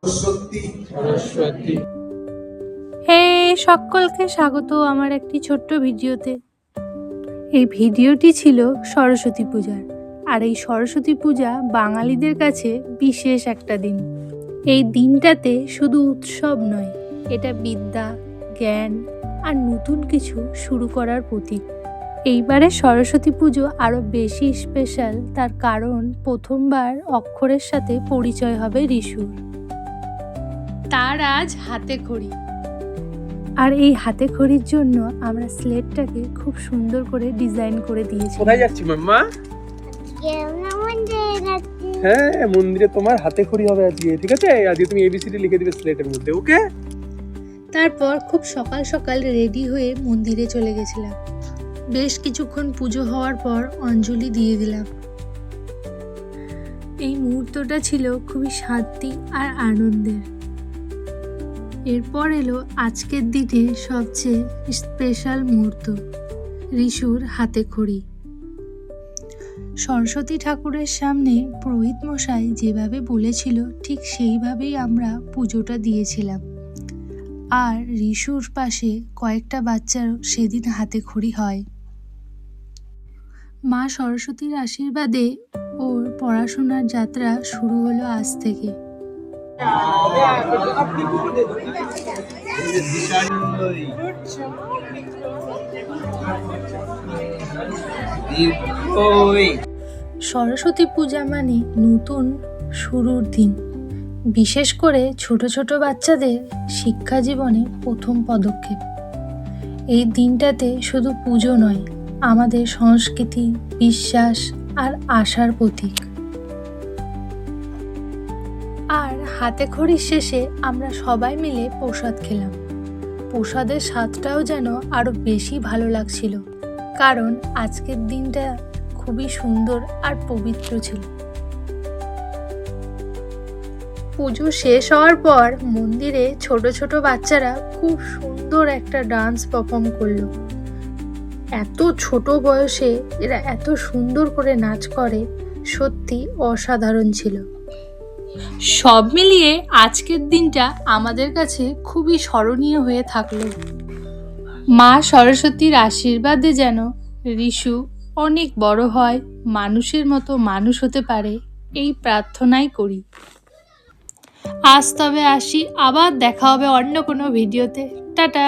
সরস্বতী। হে সকলকে স্বাগত আমার একটি ছোট্ট ভিডিওতে। এই ভিডিওটি ছিল সরস্বতী পূজার, আর এই সরস্বতী পূজা বাঙালিদের কাছে বিশেষ একটা দিন। এই দিনটাতে শুধু উৎসব নয়, এটা বিদ্যা, জ্ঞান আর নতুন কিছু শুরু করার প্রতীক। এইবারে সরস্বতী পুজো আরও বেশি স্পেশাল, তার কারণ প্রথমবার অক্ষরের সাথে পরিচয় হবে ঋষুর। তার আজ হাতে খড়ি, আর এই হাতে খড়ির জন্য আমরা স্লেটটাকে খুব সুন্দর করে ডিজাইন করে দিয়েছি। কোথায় যাচ্ছি মাম্মা? হ্যাঁ, মন্দিরে তোমার হাতে খড়ি হবে আজকে, ঠিক আছে? আজকে তুমি এবিসিডি লিখে দিবে স্লেটের মধ্যে, ওকে? তারপর খুব সকাল সকাল রেডি হয়ে মন্দিরে চলে গেছিলাম। বেশ কিছুক্ষণ পুজো হওয়ার পর অঞ্জলি দিয়ে দিলাম। এই মুহূর্তটা ছিল খুবই শান্তি আর আনন্দের। এরপর এলো আজকের দিনে সবচেয়ে স্পেশাল মুহূর্ত, ঋষুর হাতে খড়ি। সরস্বতী ঠাকুরের সামনে পুরোহিত মশাই যেভাবে বলেছিল ঠিক সেইভাবেই আমরা পুজোটা দিয়েছিলাম। আর ঋষুর পাশে কয়েকটা বাচ্চার সেদিন হাতে খড়ি হয়। মা সরস্বতীর আশীর্বাদে ওর পড়াশোনার যাত্রা শুরু হলো আজ থেকে। সরস্বতী পূজা মানে নতুন শুরুর দিন, বিশেষ করে ছোট ছোট বাচ্চাদের শিক্ষা জীবনে প্রথম পদক্ষেপ। এই দিনটাতে শুধু পুজো নয়, আমাদের সংস্কৃতি, বিশ্বাস আর আশার প্রতীক। আর হাতে খড়ির শেষে আমরা সবাই মিলে প্রসাদ খেলাম। প্রসাদের স্বাদটাও যেন আরো বেশি ভালো লাগছিল, কারণ আজকের দিনটা খুবই সুন্দর আর পবিত্র ছিল। পুজো শেষ হওয়ার পর মন্দিরে ছোট ছোট বাচ্চারা খুব সুন্দর একটা ডান্স পারফর্ম করলো। এত ছোট বয়সে এরা এত সুন্দর করে নাচ করে, সত্যি অসাধারণ ছিল। সব মিলিয়ে আজকের দিনটা আমাদের কাছে খুবই স্মরণীয় হয়ে থাকলো। মা সরস্বতীর আশীর্বাদে যেন ঋষু অনেক বড় হয়, মানুষের মতো মানুষ হতে পারে, এই প্রার্থনাই করি। আজ তবে আসি, আবার দেখা হবে অন্য কোনো ভিডিওতে। টাটা।